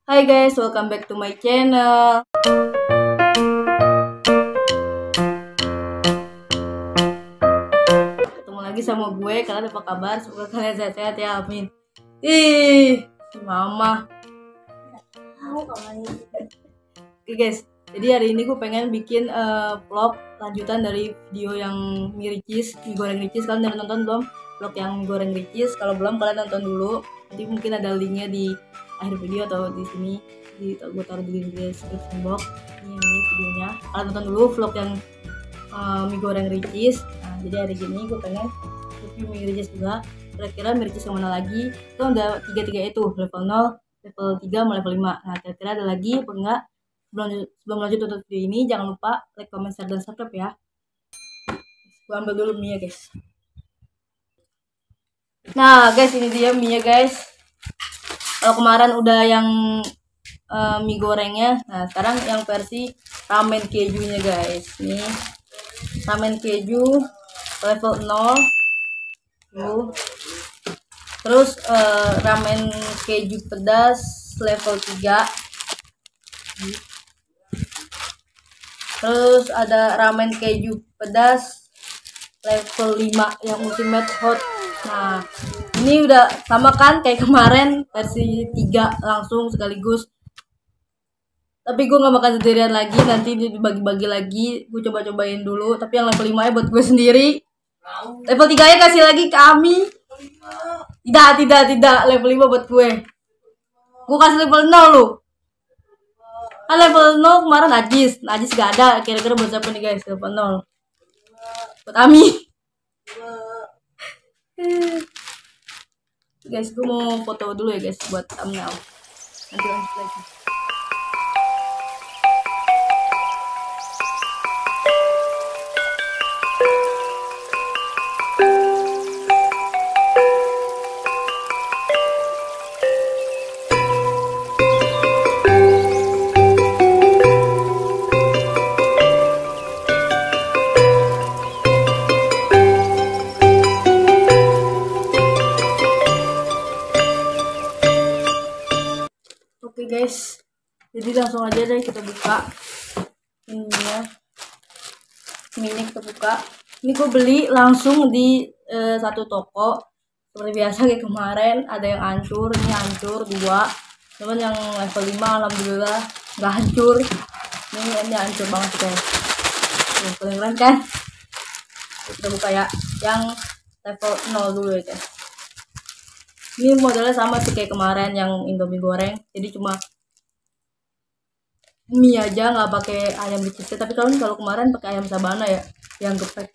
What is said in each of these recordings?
Hai guys, welcome back to my channel. Ketemu lagi sama gue. Kalian apa kabar? Semoga kalian sehat-sehat ya, amin. Ih, si mama. Oke guys, jadi hari ini gue pengen bikin vlog lanjutan dari video yang mie ricis, mie goreng ricis. Kalian udah nonton belum vlog yang mie goreng ricis? Kalau belum, kalian nonton dulu. Nanti mungkin ada linknya di akhir video atau di sini. Gue taruh di description box. Ini videonya. Kalian nonton dulu vlog yang mie goreng ricis. Nah, jadi hari ini gue pengen review mie ricis juga. Kira-kira mie ricis yang mana lagi? Itu udah 3 itu, level 0, level 3 sama level 5. Nah, kira-kira ada lagi apa enggak? Sebelum lanjut untuk video ini, jangan lupa like, comment, share, dan subscribe ya. Gue ambil dulu mie ya guys. Nah guys, ini dia mie ya guys. Kalau kemarin udah yang mie gorengnya, nah sekarang yang versi ramen kejunya guys. Nih ramen keju level 0 tuh. Terus ramen keju pedas level 3. Terus ada ramen keju pedas level 5 yang ultimate hot. Nah, ini udah sama kan kayak kemarin versi 3 langsung sekaligus. Tapi gue gak makan sendirian lagi, nanti dibagi-bagi lagi. Gue coba-cobain dulu, tapi yang level 5 nya buat gue sendiri. Level 3 nya kasih lagi ke Ami. Tidak, level 5 buat gue. Gue kasih level 0 lu. Kan level 0 kemarin Najis gak ada. Kira-kira buat siapa nih guys level 0? Buat Ami. Guys, gue mau foto dulu ya guys buat thumbnail. Nanti lanjut lagi. Oke guys, jadi langsung aja deh kita buka ininya. Ini kita buka. Ini gue beli langsung di satu toko. Seperti biasa kayak kemarin, ada yang hancur, ini hancur 2. Cuman yang level 5 alhamdulillah nggak hancur. Ini hancur banget guys. Ini keren kan? Kita buka ya. Yang level 0 dulu ya guys. Ini modelnya sama sih kayak kemarin yang Indomie goreng. Jadi cuma mie aja, nggak pakai ayam ricisnya. Tapi kalau kemarin pakai ayam sabana ya, yang geprek.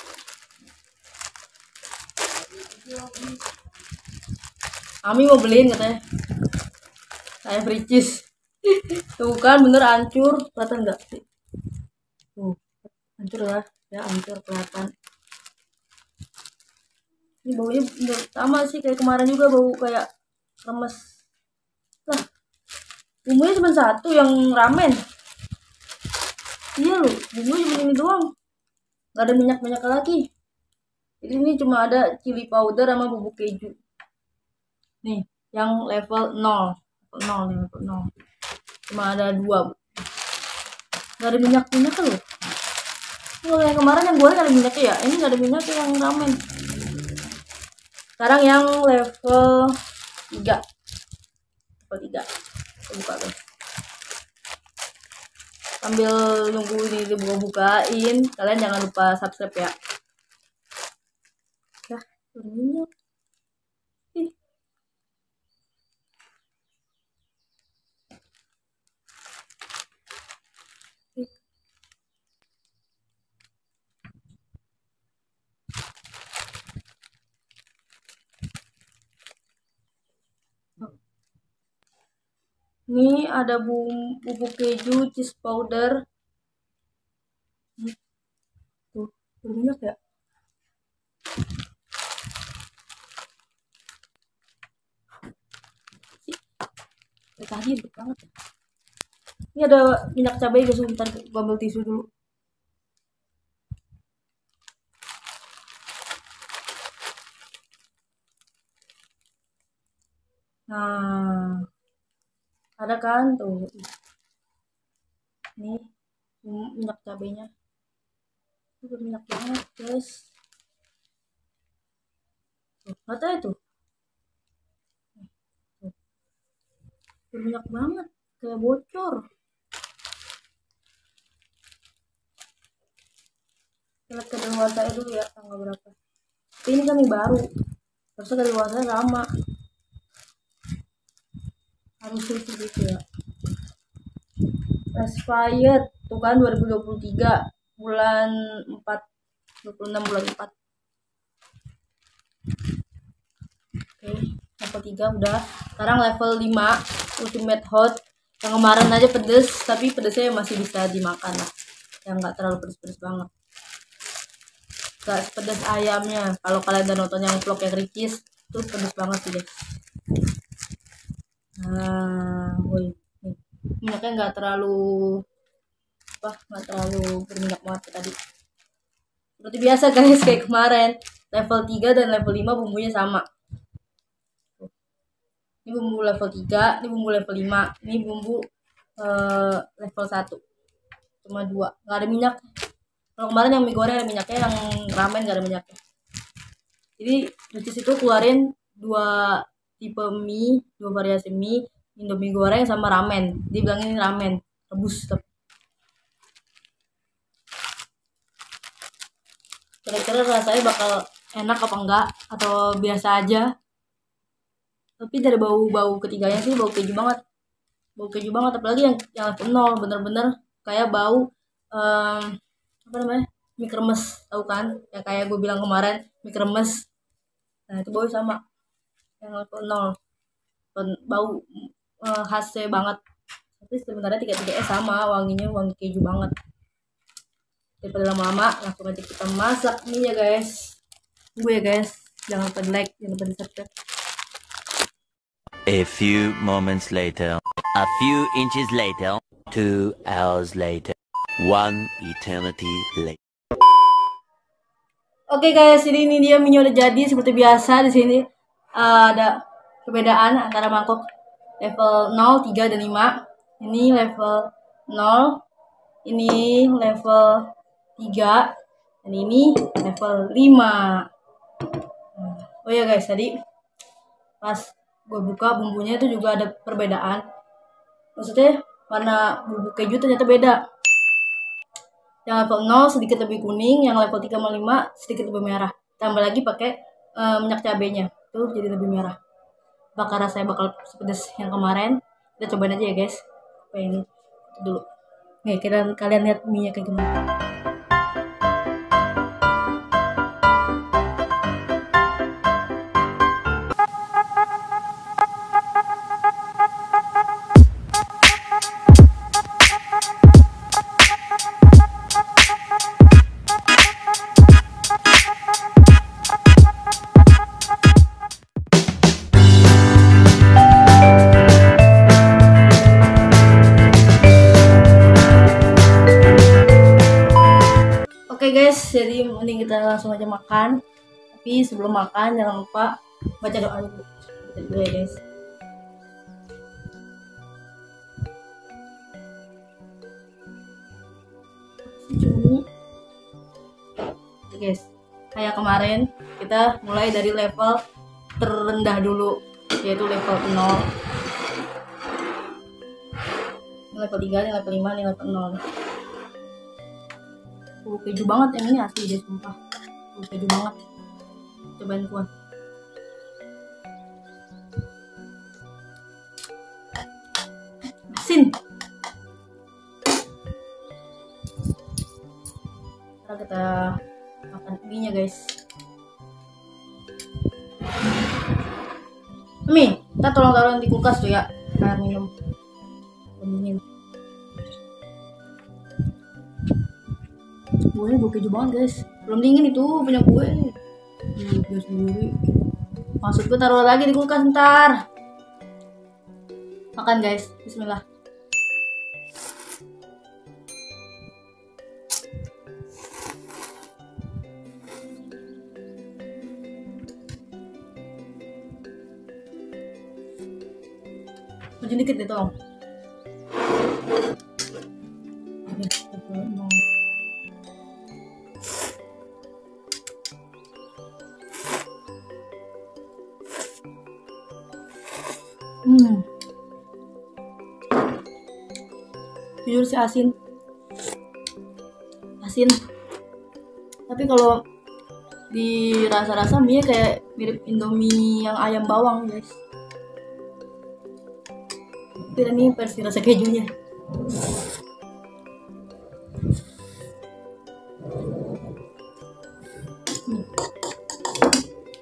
Ami mau beliin katanya ayam ricis. Tuh kan bener hancur, kelihatan nggak sih? Tuh hancur lah, ya hancur kelihatan. Ini baunya sama sih kayak kemarin juga, bau kayak remes. Lah, bumbunya cuma satu yang ramen. Iya loh, bumbunya cuma ini doang, nggak ada minyak lagi. Jadi ini cuma ada chili powder sama bubuk keju. Nih, yang level 0, level 0. Cuma ada 2. Nggak ada minyak loh. Kalau yang kemarin yang goreng ada minyaknya ya, ini nggak ada minyaknya yang ramen. Sekarang yang level 3. Level 3. Kita buka guys. Sambil nunggu ini dibuka-bukain, kalian jangan lupa subscribe ya. Nah, minyak. Ini ada bubuk keju, cheese powder. Tuh, berminyak ya. Tadi empuk banget ya. Ini ada minyak cabai guys, bentar gue ambil tisu dulu. Nah, Ada kan tuh, nih minyak cabenya itu berminyak banget guys. Tuh, kata itu tuh, berminyak banget kayak bocor. Lihat kedeluarsa dulu ya tanggal berapa. Tapi ini kami baru, terusnya kedeluarsa lama, harus gitu ya. Expired tuh kan 2023 bulan 4, 26 bulan 4. Oke, level 3 udah. Sekarang level 5 ultimate hot. Yang kemarin aja pedes, tapi pedesnya masih bisa dimakan lah, yang nggak terlalu pedes-pedes banget, gak sepedas ayamnya. Kalau kalian udah nonton yang vlog yang ricis tuh pedes banget sih guys. Nah, woi, minyaknya nggak terlalu berminyak banget tadi. Seperti biasa guys, kayak kemarin level 3 dan level 5 bumbunya sama. Ini bumbu level 3, ini bumbu level 5, ini bumbu level 1. Cuma 2, nggak ada minyak. Kalau kemarin yang mie goreng ada minyaknya, yang ramen nggak ada minyaknya. Jadi Ricis itu keluarin 2 tipe mie, 2 variasi mie, Indomie goreng sama ramen. Dia bilang ini ramen rebus. Kira-kira rasanya bakal enak apa enggak, atau biasa aja. Tapi dari bau ketiganya sih bau keju banget, apalagi yang level 0 bener-bener kayak bau apa namanya, mie kremes, tahu kan ya, kayak gue bilang kemarin mie kremes. Nah itu bau sama yang level 0, bau khasnya banget. Tapi sebenarnya tiga-tiganya sama wanginya, wangi keju banget. Daripada lama-lama, langsung aja kita masak mie ya guys. Tunggu ya guys, jangan lupa di like, jangan lupa di subscribe. A few moments later, a few inches later, 2 hours later, 1 eternity later. Oke guys, ini dia mie udah jadi seperti biasa. Di sini ada perbedaan antara mangkok level 0, 3 dan 5. Ini level 0, ini level 3, dan ini level 5. Oh ya guys, tadi pas gue buka bumbunya itu juga ada perbedaan. Maksudnya warna bumbu keju ternyata beda. Yang level 0 sedikit lebih kuning, yang level 3 sama 5 sedikit lebih merah. Tambah lagi pakai minyak cabenya, tuh jadi lebih merah. Bakal rasanya bakal sepedas yang kemarin. Kita cobain aja ya guys. Kayak ini dulu. Nih, kalian lihat mie-nya kayak gimana. Oke guys, jadi mending kita langsung aja makan. Tapi sebelum makan jangan lupa baca doa dulu. Baca dulu ya guys. Oke guys, kayak kemarin kita mulai dari level terendah dulu, yaitu level 0. Ini level 3, ini level 5, ini level 0. Keju banget yang ini, asli deh sumpah. Keju banget. Cobain kuat. Asin. Sekarang kita makan mie nya guys. Mie, kita tolong taruh di kulkas tuh ya, air minum. Dingin. Gue keju banget guys, belum dingin itu punya gue. Gue sendiri. Maksud gue taruh lagi di kulkas ntar. Makan guys, bismillah. Maju dikit deh tolong. Jujur sih asin, tapi kalau di rasa-rasa mie kayak mirip Indomie yang ayam bawang guys. Tapi ini versi rasa kejunya.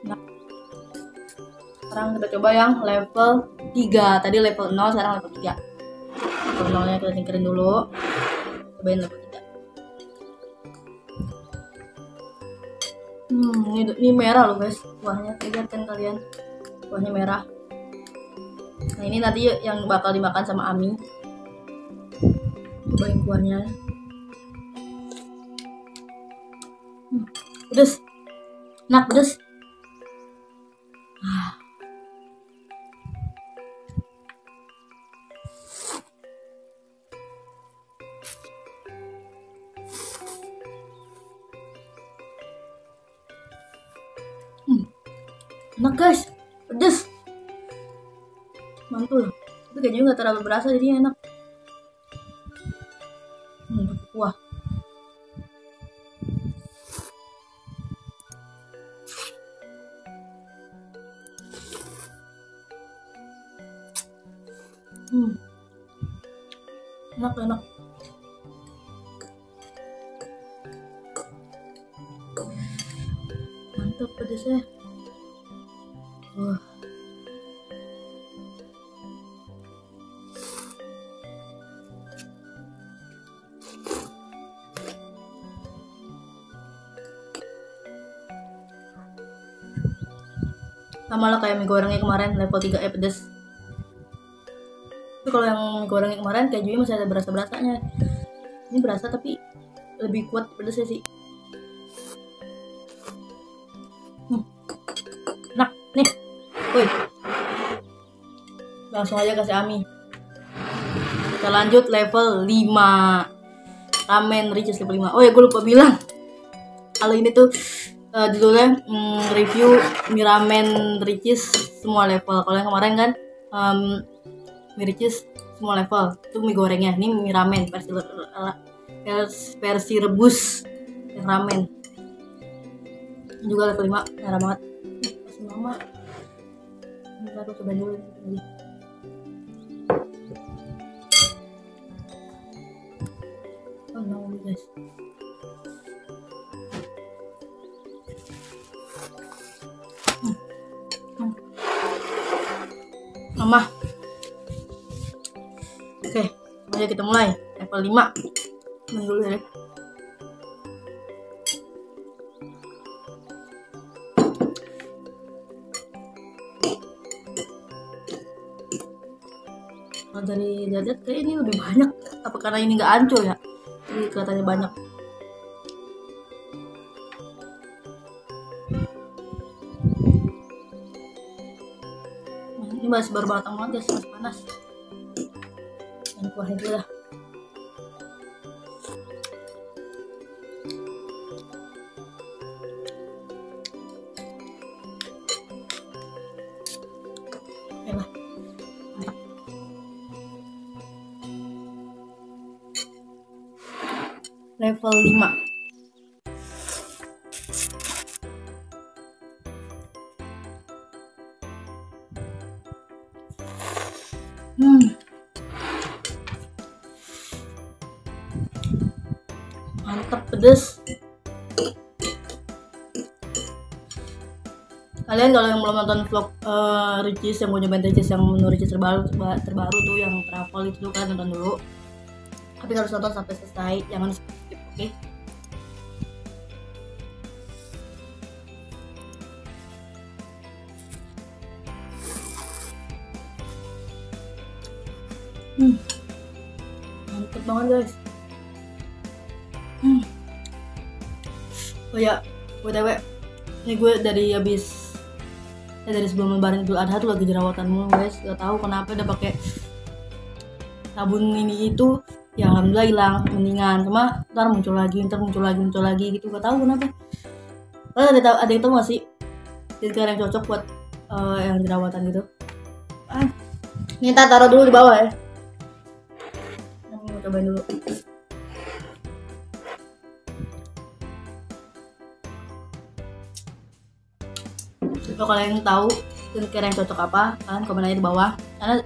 Nah, sekarang kita coba yang level 3. Tadi level 0, sekarang level 3. Level 0 nya kita singkirin dulu. Cobain level 3. Ini merah loh guys, kuahnya. Lihat kan kalian, kuahnya merah. Nah ini nanti yang bakal dimakan sama Ami. Cobain kuahnya. Pedes, enak pedes. Enak guys, pedes, mantul. Tapi kayaknya nggak terlalu berasa, jadi enak. Wah, enak. Mantap pedesnya. Wah. Sama lah kayak mie gorengnya kemarin level 3 pedes. Tapi kalau yang mie gorengnya kemarin kejunya masih ada berasa-berasanya. Ini berasa tapi lebih kuat pedesnya sih. Nah, nih. Woi. Langsung aja kasih Ami. Kita lanjut level 5. Ramen Ricis level 5. Oh ya, gue lupa bilang. Kalau ini tuh judulnya review mie ramen Ricis semua level. Kalau yang kemarin kan mie Ricis semua level. Itu mie gorengnya. Ini mie ramen versi rebus yang ramen. Ini juga level 5. Merah banget. Masih lama. Bentar, aku coba dulu. Oh no guys. Mama. Oke, ayo kita mulai level 5. Dulu ya. Kalau dari lihat kayak ini lebih banyak. Apa karena ini nggak hancur ya? Jadi kelihatannya banyak. Ini masih baru matang banget guys, masih panas. Dan kuahnya dulu lah. Oke lah. Mantap. Level 5. Mantap pedes. Kalian kalau yang belum nonton vlog Ricis yang gue nyobain Ricis yang menu Ricis terbaru tuh yang travel itu kan nonton dulu. Tapi harus nonton sampai selesai, jangan skip, oke? Mantep banget guys. Oh ya, BTW, ini gue dari sebelum lebaran Idul Adha tuh lagi jerawatan mulu guys. Gak tahu kenapa udah pakai sabun ini itu ya alhamdulillah hilang mendingan, cuma ntar muncul lagi gitu, gak tahu kenapa. Ada yang tahu nggak sih skincare yang cocok buat yang jerawatan gitu? Ini ntar taruh dulu di bawah ya. Mau cobain dulu. Kalau kalian tahu skincare yang cocok apa, kalian komen aja di bawah. Karena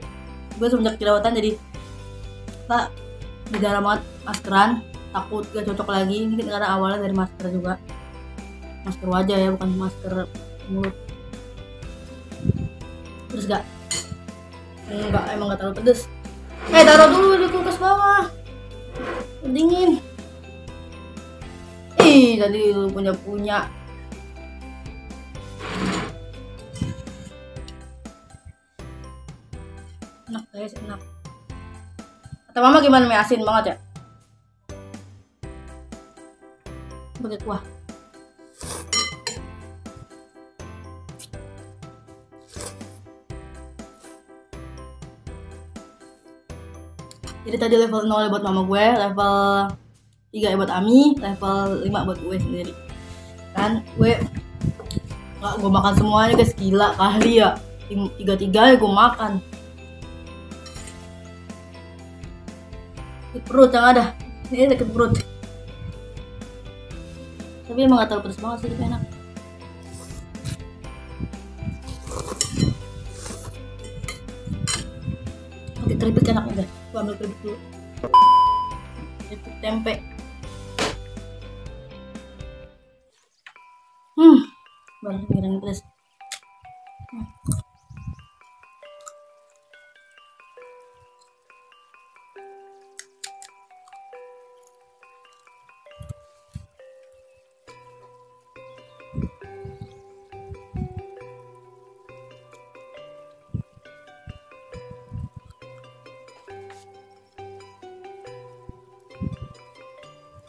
gue semenjak jerawatan jadi tak jarang banget maskeran, takut gak cocok lagi. Ini karena awalnya dari masker juga, masker wajah ya, bukan masker mulut. Terus gak? Enggak, emang gak terlalu pedes. Taruh dulu di kulkas bawah, dingin. Tadi lu punya. Enak guys, enak. Kata mama gimana, mie asin banget ya? Pakai kuah. Jadi tadi level 0 buat mama gue, level 3 buat Ami, level 5 buat gue sendiri. Kan gue makan semuanya guys, gila kali ya. Tiga-tiganya gue makan. Sakit perut yang ada. Ini sakit perut. Tapi emang gak terlalu pedas banget sih, tapi enak. Oke, keripik enak udah. Gue ambil keripik dulu. Keripik tempe. Baru ngirang pedas.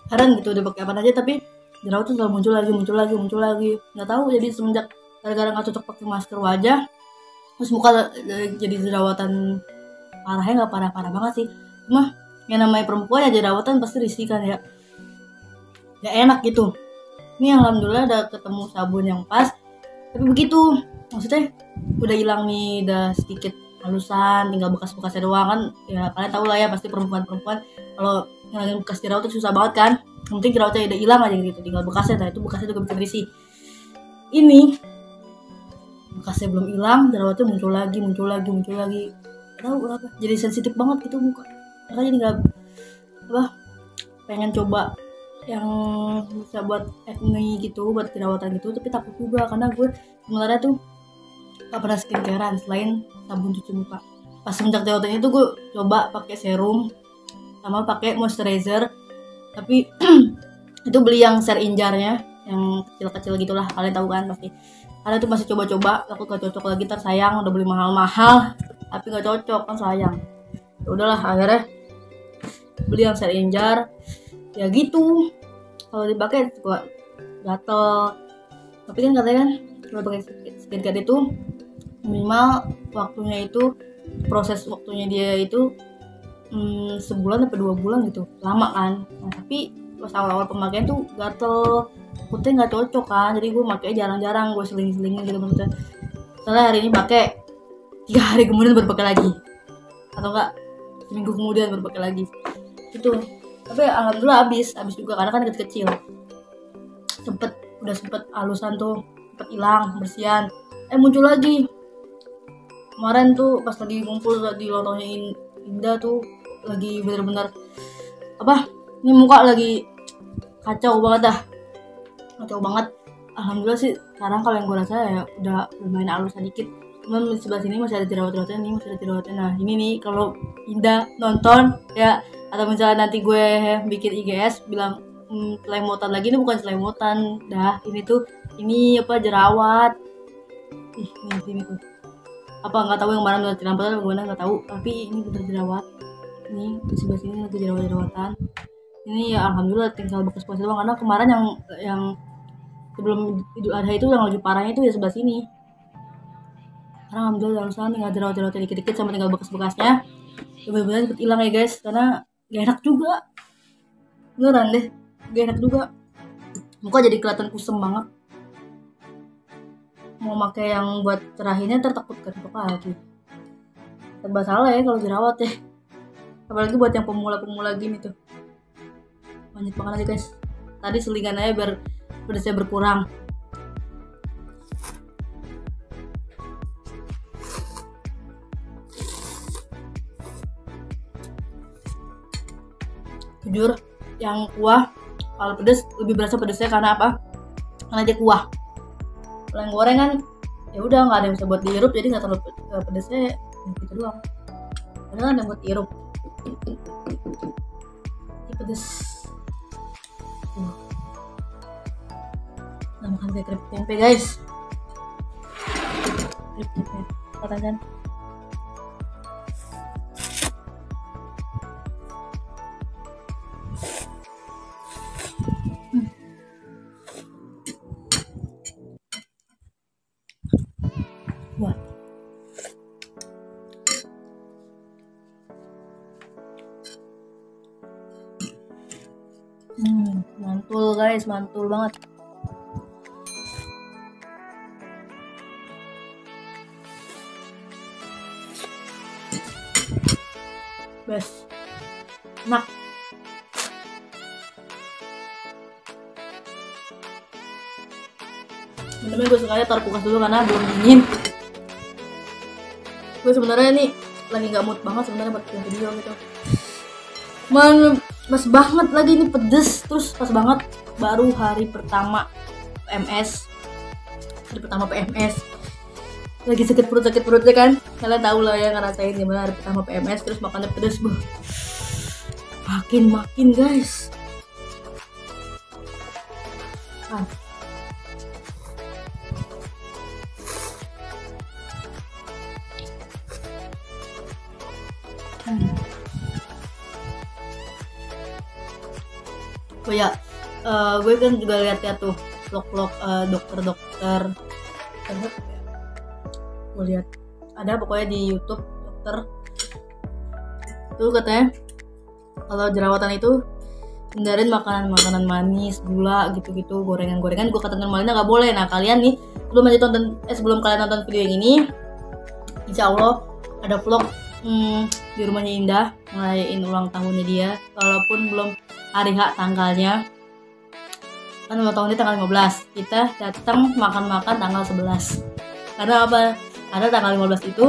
Heran gitu, udah pakai apa aja tapi jerawat tuh selalu muncul lagi. Nggak tahu, jadi semenjak gara-gara nggak cocok pakai masker wajah, terus muka jadi jerawatan. Parahnya nggak parah-parah banget sih, cuma yang namanya perempuan ya jerawatan pasti risih kan ya, nggak enak gitu. Ini alhamdulillah udah ketemu sabun yang pas, tapi begitu maksudnya udah hilang nih, udah sedikit halusan, tinggal bekas-bekasnya doang kan ya. Kalian tahu lah ya pasti perempuan kalau ngilangin bekas jerawat itu susah banget kan. Yang penting jerawatnya udah hilang aja gitu, tinggal bekasnya. Nah itu bekasnya juga bikin risih. Ini bekasnya belum hilang, jerawatnya muncul lagi. Tahu kenapa? Jadi sensitif banget gitu muka. Makanya jadi nggak pengen coba yang bisa buat acne gitu, buat jerawatan gitu, tapi takut juga karena gue sebenarnya tuh gak pernah skincarean selain sabun cuci muka. Pas semenjak jerawatan itu gue coba pakai serum sama pakai moisturizer, tapi itu beli yang share injarnya yang kecil-kecil gitulah, kalian tahu kan pasti. Karena itu masih coba-coba, aku gak cocok lagi, tersayang udah beli mahal-mahal tapi gak cocok kan sayang. Ya udahlah akhirnya beli yang share injar ya gitu. Kalau dipakai juga gatel, tapi kan katanya kan kalau pakai skincare itu minimal waktunya itu, proses waktunya dia itu sebulan sampai 2 bulan gitu, lama kan. Nah, tapi pas awal-awal pemakaian tuh gatel, putih nggak cocok kan, jadi gue pakai jarang-jarang, gue seling-selingin gitu maksudnya. Setelah hari ini pakai, 3 hari kemudian baru pakai lagi, atau enggak seminggu kemudian baru pakai lagi gitu. Tapi alhamdulillah habis juga karena kan kecil-kecil. Udah sempet halusan tuh, sempet hilang bersihan, muncul lagi. Kemarin tuh pas lagi ngumpul di lontongnya Indah tuh lagi bener-bener ini muka lagi kacau banget. Alhamdulillah sih sekarang kalau yang gue rasa ya udah lumayan halusan dikit, cuman di sebelah sini masih ada jerawat-jerawatnya. Nah ini nih kalau Indah nonton ya, atau misalnya nanti gue bikin IGS bilang selemotan lagi, ini bukan selemotan dah, ini jerawat. Ini sini tuh nggak tahu yang mana benar jerawatan atau nggak tahu, tapi ini benar jerawat. Ini di sebelah sini lagi jerawatan. Ini ya alhamdulillah tinggal bekas-bekas doang, karena kemarin yang sebelum Idul Adha itu yang lebih parahnya itu ya sebelah sini. Karena alhamdulillah halusan, tinggal jerawat-jerawatnya dikit-dikit sama tinggal bekas-bekasnya. bener-bener cepet hilang ya guys, karena gak enak juga, beneran deh gak enak juga. Muka jadi kelihatan kusem banget. Mau pakai yang buat cerahinnya ntar takut keropok lagi. Serba salah ya kalau jerawat ya. Apalagi buat yang pemula-pemula gini tuh. Banyak banget aja guys. Tadi selingan aja biar pedasnya berkurang. Jujur yang kuah kalau pedas lebih berasa pedasnya karena apa? Karena dia kuah. Kalau yang goreng kan ya udah nggak ada yang bisa buat dihirup, jadi nggak terlalu pedasnya gitu doang. Karena ada yang buat dihirup. Ini pedas. Nah, makan kayak keripik tempe guys. Keripik tempe, kata kan? Wah. Mantul guys, mantul banget. Best. Enak. Sebenarnya gue sukanya taruh kulkas dulu karena belum dingin. Gue sebenarnya nih lagi nggak mood banget sebenarnya buat bikin video gitu. Pas banget lagi ini pedes, terus pas banget baru hari pertama PMS. Hari pertama PMS. Lagi sakit perutnya kan. Kalian tahu lah ya ngerasain gimana hari pertama PMS terus makannya pedes, buh. Makin guys. Oh ya, gue kan juga lihat ya tuh vlog-vlog dokter-dokter. Gue lihat ada pokoknya di YouTube dokter tuh katanya kalau jerawatan itu hindarin makanan manis, gula gitu-gitu, gorengan-gorengan. Gue katakan Malina nggak boleh. Nah kalian nih sebelum kalian nonton video yang ini, insya Allah ada vlog di rumahnya Indah ngerayain ulang tahunnya dia, walaupun belum hari H tanggalnya, kan ulang tahun dia tanggal 15, kita datang makan-makan tanggal 11. Karena apa? Karena tanggal 15 itu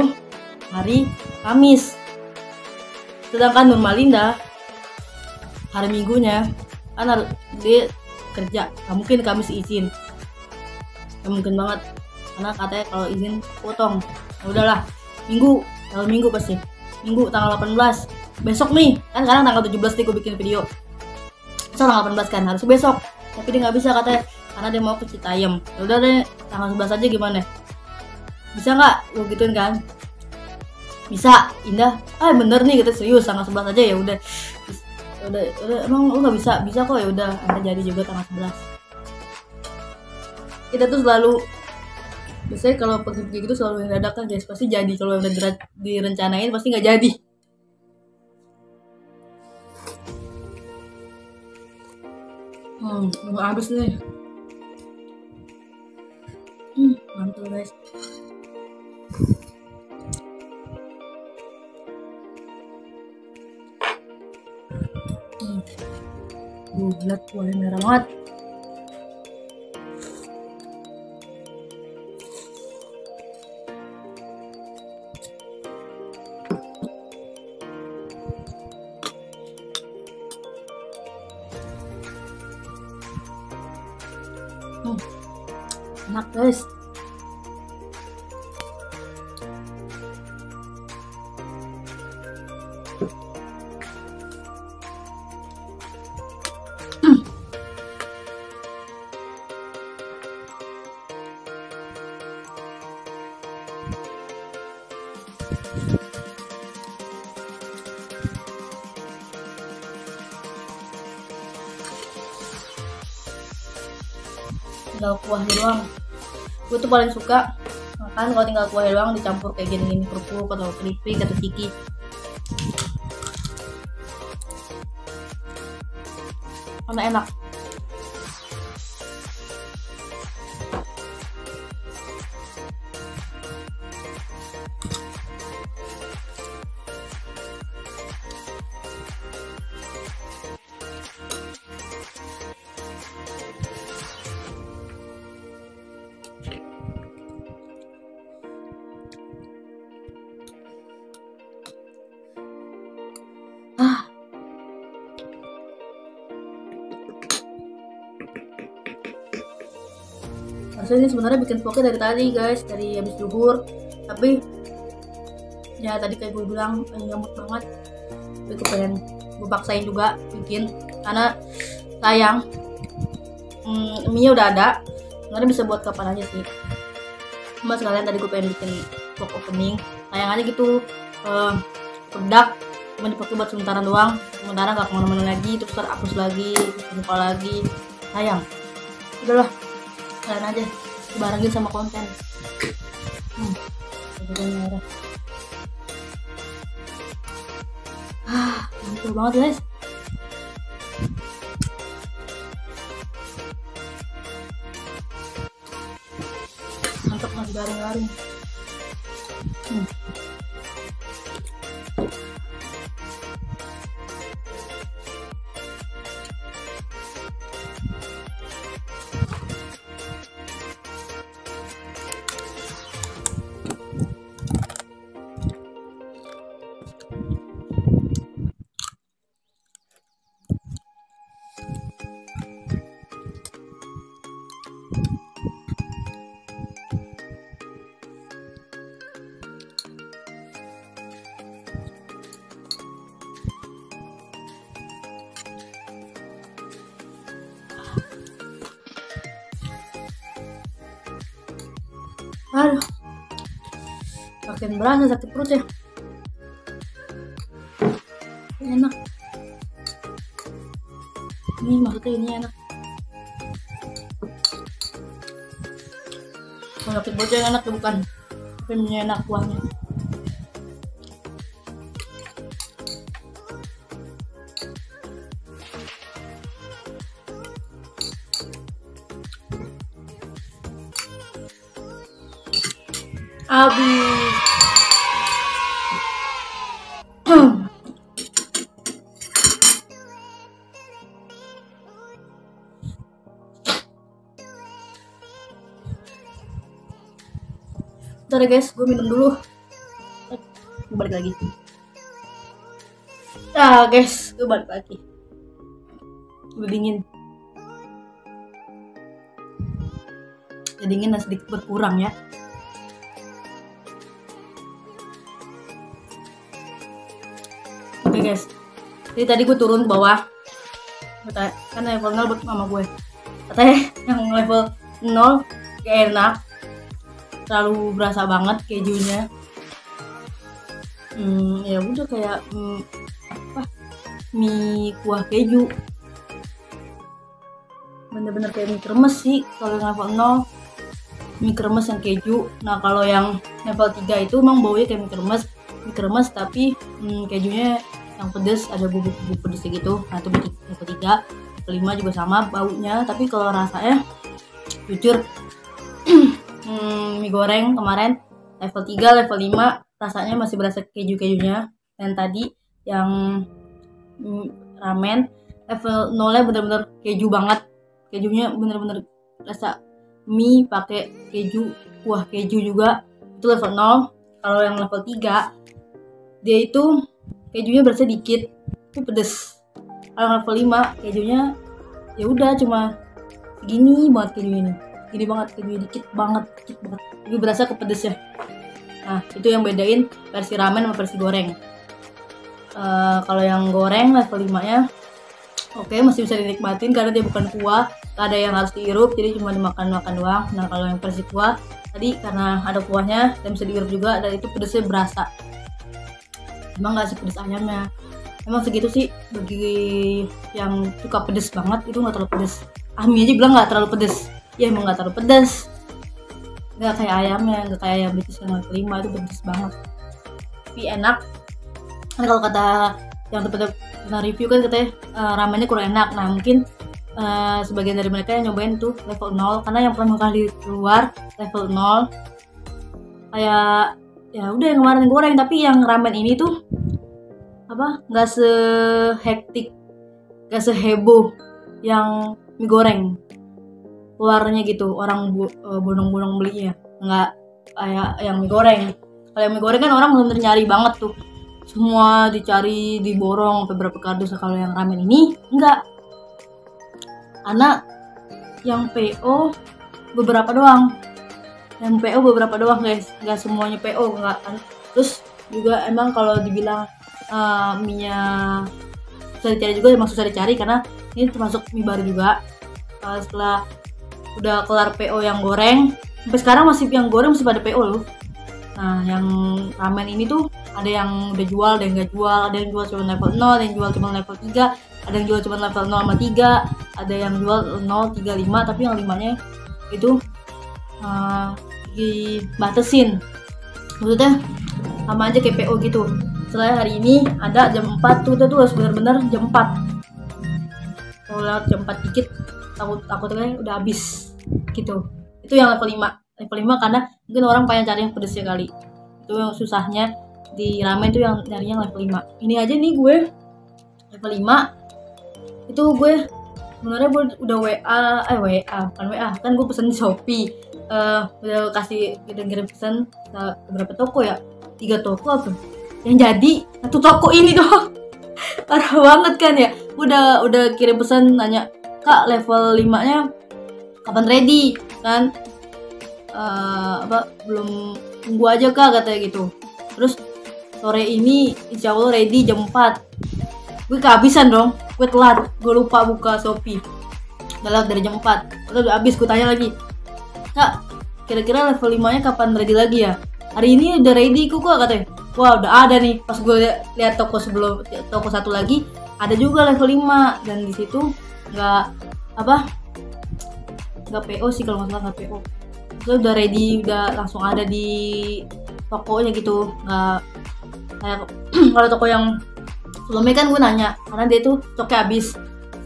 hari Kamis, sedangkan Nurmalinda hari Minggunya kan harus dia kerja, nggak mungkin Kamis izin, nggak mungkin banget, karena katanya kalau izin potong. Ya udahlah, Minggu pasti Minggu tanggal 18 besok nih, kan sekarang tanggal 17 nih gue bikin video. Besok tanggal 18 kan, harus besok, tapi dia nggak bisa katanya karena dia mau ke Citayam. Ya udah deh, tanggal 11 aja gimana? Bisa nggak? Gue gituin kan. Bisa, Indah. Bener nih, kita serius tanggal 11 aja. Ya udah emang lu nggak bisa kok. Ya udah, akhirnya jadi juga tanggal 11. Kita tuh selalu, biasanya kalau pergi gitu selalu yang dadakan guys, pasti jadi. Kalau udah direncanain pasti nggak jadi. Udah habis nih. Mantul guys. Bulat boleh merah banget. Enak guys. Tinggal kuahnya doang. Gue tuh paling suka makan kalau tinggal kuahnya doang dicampur kayak gini kerupuk atau keripik atau ciki. Karena enak. Harusnya ini sebenarnya bikin vlognya dari tadi guys, dari habis zuhur, tapi ya tadi kayak gue bilang nyamuk banget, tapi gue pengen gue paksain juga bikin karena sayang. Mie udah ada, sebenarnya bisa buat kapan aja sih, cuma sekalian tadi gue pengen bikin vlog opening, sayang aja gitu. Produk cuma dipakai buat sementara doang, sementara nggak kemana-mana lagi, terus terhapus lagi, terus lupa lagi, sayang. Udahlah, kalian aja dibarengin sama konten. Mantul banget guys. Mantap, masih garing-garing. Aduh, makin berasa sakit perut ya. Enak. Ini maksudnya ini enak. Kalau sakit perut yang enak ya bukan, tapi ini enak kuahnya. Habis. Bentar ya guys, gue minum dulu. Gue balik lagi. Nah guys, gue balik lagi. Udah dingin. Udah dingin dan sedikit berkurang ya. Oke guys, jadi tadi gue turun ke bawah, kan level 0 buat mama gue, katanya yang level 0 gak enak, terlalu berasa banget kejunya. Ya udah kayak mie kuah keju, bener-bener kayak mie kremes sih kalau yang level 0, mie kremes yang keju. Nah kalau yang level 3 itu emang baunya kayak mie kremes tapi kejunya yang pedes, ada bubuk-bubuk pedesnya gitu. Nah itu level 3, level 5 juga sama baunya, tapi kalau rasanya jujur mie goreng kemarin level 3, level 5 rasanya masih berasa keju-kejunya. Dan tadi yang ramen level 0-nya bener-bener keju banget, kejunya bener-bener rasa mie pakai keju, kuah keju juga, itu level 0. Kalau yang level 3 dia itu kejunya berasa dikit tapi pedes. Kalau level 5 kejunya ya udah cuma segini banget kejunya, gini banget kejunya, dikit banget tapi berasa kepedesnya. Nah itu yang bedain versi ramen sama versi goreng. Kalau yang goreng level 5 nya oke, masih bisa dinikmatin karena dia bukan kuah, gak ada yang harus diirup, jadi cuma dimakan-makan doang. Nah kalau yang versi kuah tadi karena ada kuahnya dan bisa diirup juga, dan itu pedesnya berasa. Emang gak sepedes ayamnya, emang segitu sih bagi yang suka pedes banget, itu gak terlalu pedes. Ami aja bilang gak terlalu pedes, ya emang gak terlalu pedes, gak kayak ayamnya, gak kayak ayam British yang level 5 itu pedes banget tapi enak. Karena kalau kata yang tempat review kan katanya ramennya kurang enak. Nah mungkin sebagian dari mereka yang nyobain tuh level 0 karena yang pertama kali keluar level 0 kayak ya udah yang kemarin goreng, tapi yang ramen ini tuh nggak sehektik, nggak seheboh yang mie goreng keluarnya gitu, orang bondong-bondong belinya, nggak kayak yang mie goreng. Kalau yang mie goreng kan orang bener-bener nyari banget tuh, semua dicari, diborong sampai berapa kardus. Kalau yang ramen ini enggak, karena yang PO beberapa doang, guys, nggak semuanya PO, nggak kan. Terus juga emang kalau dibilang mie-nya susah dicari juga, emang susah dicari karena ini termasuk mie baru juga. Setelah udah kelar PO yang goreng, sampai sekarang masih yang goreng masih pada PO loh. Nah yang ramen ini tuh ada yang udah jual, ada yang nggak jual, ada yang jual cuma level 0, ada yang jual cuma level 3, ada yang jual cuma level 0 sama 3, ada yang jual 0, 3, 5, tapi yang 5-nya itu dibatasin, maksudnya sama aja kayak PO gitu. Setelah hari ini ada jam 4 tuh, harus benar-benar jam 4. Kalau lewat jam 4 dikit takutnya udah habis gitu. Itu yang level 5 karena mungkin orang pengen cari yang pedesnya kali. Itu yang susahnya di ramen tuh, yang nyarinya level 5. Ini aja nih gue level 5 itu gue sebenarnya udah WA kan gue pesen di Shopee, udah kasih kirim pesan ke beberapa toko ya, 3 toko apa yang jadi, 1 toko ini doang. Parah banget kan ya. Udah kirim pesan nanya, "Kak, level 5-nya kapan ready?" kan. Belum, tunggu aja Kak katanya gitu. Terus sore ini insya Allah ready jam 4. Gue kehabisan dong, gue telat, gue lupa buka Shopee, udah dari jam 4, udah habis. Gue tanya lagi, "Kak, kira-kira level 5-nya kapan ready lagi ya?" "Hari ini udah ready kok katanya." Wah udah ada nih. Pas gue lihat toko satu lagi ada juga level 5, dan di situ nggak PO sih, kalau nggak salah nggak PO. Terus udah ready, udah langsung ada di tokonya gitu, nggak kayak kalau toko yang sebelumnya kan gue nanya, karena dia tuh stoknya habis,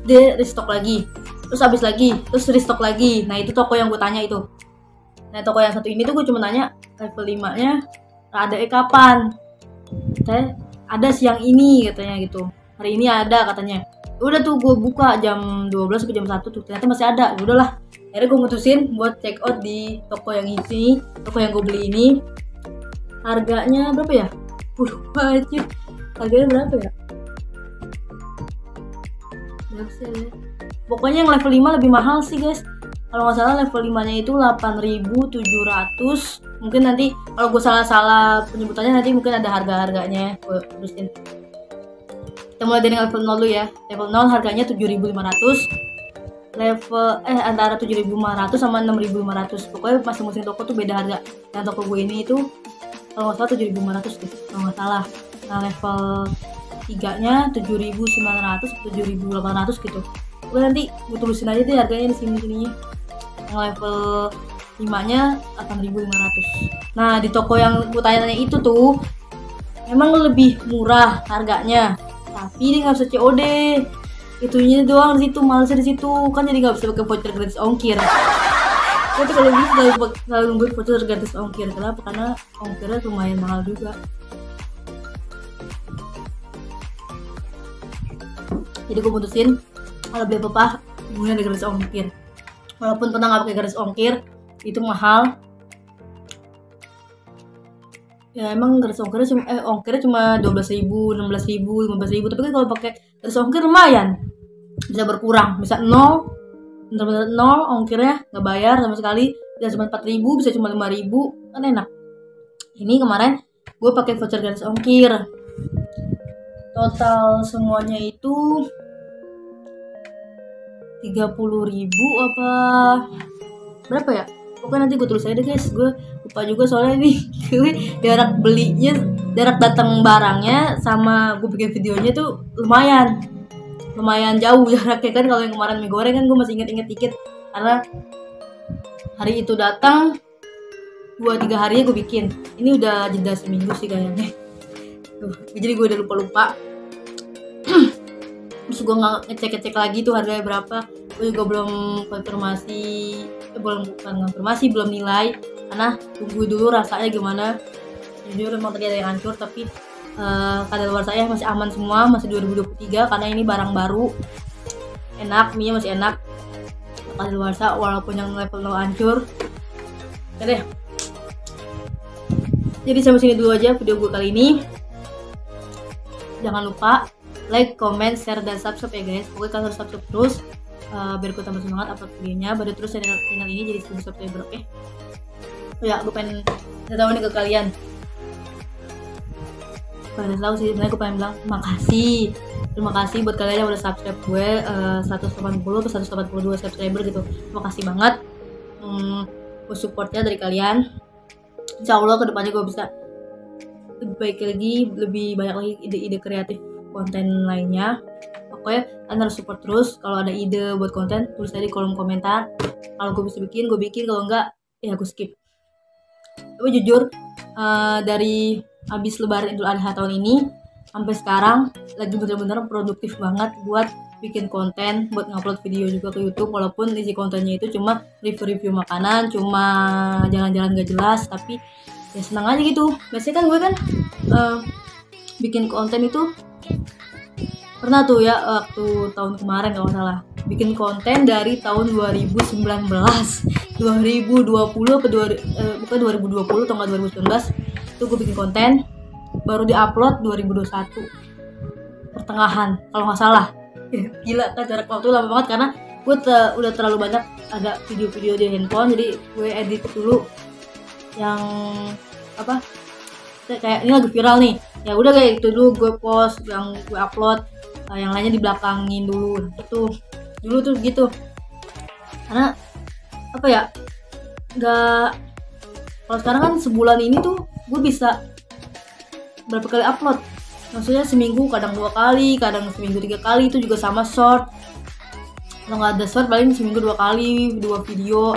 dia restock lagi, terus habis lagi, terus restock lagi. Nah itu toko yang gue tanya itu. Nah toko yang satu ini tuh gue cuma nanya level 5-nya ada kapan. Katanya ada siang ini katanya gitu, hari ini ada katanya. Udah tuh gue buka jam 12 sampai jam 1 tuh, ternyata masih ada. Udahlah, akhirnya gue mutusin buat check out di toko yang ini, toko yang gue beli ini. Harganya berapa ya? Lupa aja. Harganya berapa ya? Pokoknya yang level 5 lebih mahal sih guys. Kalau nggak salah level 5-nya itu 8.700. Mungkin nanti kalau gue salah penyebutannya nanti mungkin ada harga-harganya gue tulisin. Kita mulai dari level 0 dulu ya. Level 0 harganya 7.500. Level antara 7.500 sama 6.500. Pokoknya masing-masing toko tuh beda harga. Dan toko gue ini itu kalau nggak salah 7.500 deh, kalau nggak salah. Nah level 3-nya 7.900 atau 7.800 gitu. Gue nanti gue tulisin aja deh harganya di sini-sininya. Yang level 5-nya 8.500. Nah di toko yang gue tanya itu tuh emang lebih murah harganya, tapi dia nggak bisa COD. Itunya doang di situ, malesnya di situ kan, jadi nggak bisa pakai voucher gratis ongkir. Tapi kalau bisa selalu nunggu voucher gratis ongkir. Kenapa? Karena ongkirnya lumayan mahal juga. Jadi gue putusin kalau beli apa-apa hubungin ada gratis ongkir. Walaupun pernah nggak pakai gratis ongkir, itu mahal. Ya emang gratis ongkirnya cuma 12.000, 16.000, 15.000. Tapi kan kalau pakai gratis ongkir lumayan, bisa berkurang, bisa 0, bener-bener 0 ongkirnya, nggak bayar sama sekali. Bisa cuma 4.000, bisa cuma 5.000, kan enak. Ini kemarin gue pakai voucher gratis ongkir. Total semuanya itu 30.000 apa berapa ya? Pokoknya nanti gue tulis aja deh guys, gue lupa juga soalnya nih. jarak datang barangnya sama gue bikin videonya tuh lumayan jauh jaraknya kan. Kalau yang kemarin mie goreng kan gue masih inget dikit, karena hari itu datang 2-3 harinya gue bikin. Ini udah jeda seminggu sih kayaknya. Jadi gue udah lupa. Terus gue ngecek lagi tuh harganya berapa. Gue juga belum konfirmasi, bukan konfirmasi, belum nilai karena tunggu dulu rasanya gimana. Jujur emang tadi ada yang hancur, tapi kadaluarsa saya masih aman semua, masih 2023 karena ini barang baru, enak, mie masih enak. Kadaluarsa walaupun yang level 0 hancur. Oke deh, jadi sampai sini dulu aja video gue kali ini. Jangan lupa like, comment, share, dan subscribe ya guys. Pokoknya kalian harus subscribe terus biar gue tambah semangat upload videonya. Baru terus channel ini jadi 1000 subscriber, oke? Ya, gue pengen tahu nih ke kalian. Pada tahu sih, sebenarnya gue pengen bilang terima kasih buat kalian yang udah subscribe gue 180 atau 182 subscriber gitu. Terima kasih banget buat supportnya dari kalian. Insya Allah kedepannya gue bisa lebih baik lagi, lebih banyak lagi ide-ide kreatif konten lainnya. Pokoknya kalian harus support terus. Kalau ada ide buat konten, tulis aja di kolom komentar. Kalau gue bisa bikin, gue bikin. Kalau enggak, ya gue skip. Tapi jujur, dari habis lebaran Idul Adha tahun ini sampai sekarang lagi bener-bener produktif banget buat bikin konten, buat ngupload video juga ke YouTube. Walaupun isi kontennya itu cuma review-review makanan, cuma jalan-jalan gak jelas, tapi ya senang aja gitu. Biasanya kan gue kan bikin konten itu pernah tuh ya waktu tahun kemarin kalau nggak salah, bikin konten dari tahun 2019 2020 ke bukan 2020 atau nggak 2019 itu gue bikin konten, baru diupload 2021 pertengahan kalau nggak salah. Gila kan, jarak waktu lama banget karena gue udah terlalu banyak ada video-video di handphone, jadi gue edit dulu yang apa kayak ini lagi viral nih, ya udah kayak itu dulu gue post, yang gue upload, yang lainnya dibelakangin dulu. Itu dulu tuh gitu, karena apa ya, nggak, kalau sekarang kan sebulan ini tuh gue bisa berapa kali upload, maksudnya seminggu kadang 2 kali, kadang seminggu 3 kali, itu juga sama short. Kalau nggak ada short paling seminggu 2 kali 2 video.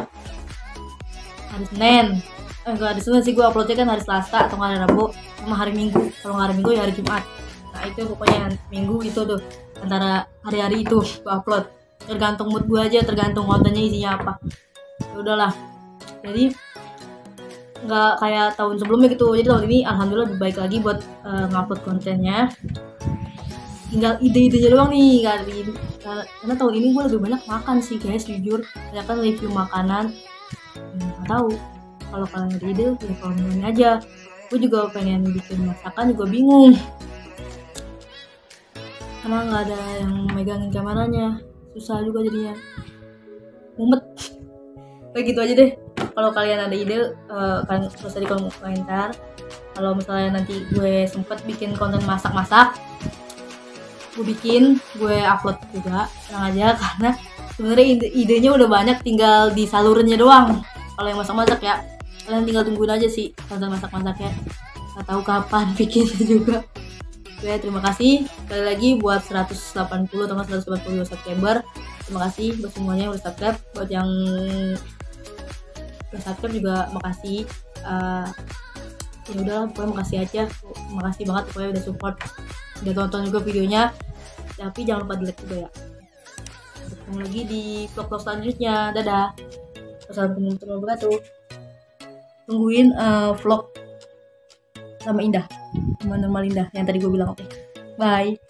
Hari Senin enggak ada Senin sih, gue uploadnya kan hari Selasa atau hari Rabu sama hari Minggu. Kalau nggak hari Minggu ya hari Jumat. Nah itu pokoknya Minggu itu tuh antara hari-hari itu gue upload, tergantung mood gue aja, tergantung kontennya isinya apa. Ya udahlah, jadi nggak kayak tahun sebelumnya gitu. Jadi tahun ini alhamdulillah lebih baik lagi buat ngupload kontennya. Tinggal ide-idenya doang nih kali, karena tahun ini gue lebih banyak makan sih guys, jujur banyak kan review makanan. Nggak tahu kalau kalian ada ide ya komen aja. Gue juga pengen bikin masakan juga bingung karena nggak ada yang megangin kameranya, susah juga jadinya, mumet. Kayak gitu aja deh. Kalau kalian ada ide kalian tulis di kolom komentar. Kalau misalnya nanti gue sempet bikin konten masak-masak, gue upload juga, tenang aja, karena sebenarnya idenya udah banyak, tinggal disalurinnya doang. Kalau yang masak-masak ya kalian tinggal tungguin aja sih konten masak-masaknya, nggak tahu kapan bikinnya juga. Oke, terima kasih sekali lagi buat 180 atau 182 subscriber. Terima kasih buat semuanya yang udah subscribe. Buat yang udah subscribe juga makasih. Ya udahlah, pokoknya makasih aja. Makasih banget pokoknya udah support, udah tonton juga videonya. Tapi jangan lupa di like juga ya. Ketemu lagi di vlog-vlog selanjutnya. Dadah. Wassalamualaikum warahmatullahi wabarakatuh. Tungguin vlog sama Indah, sama Normal Indah yang tadi gue bilang. Oke, bye.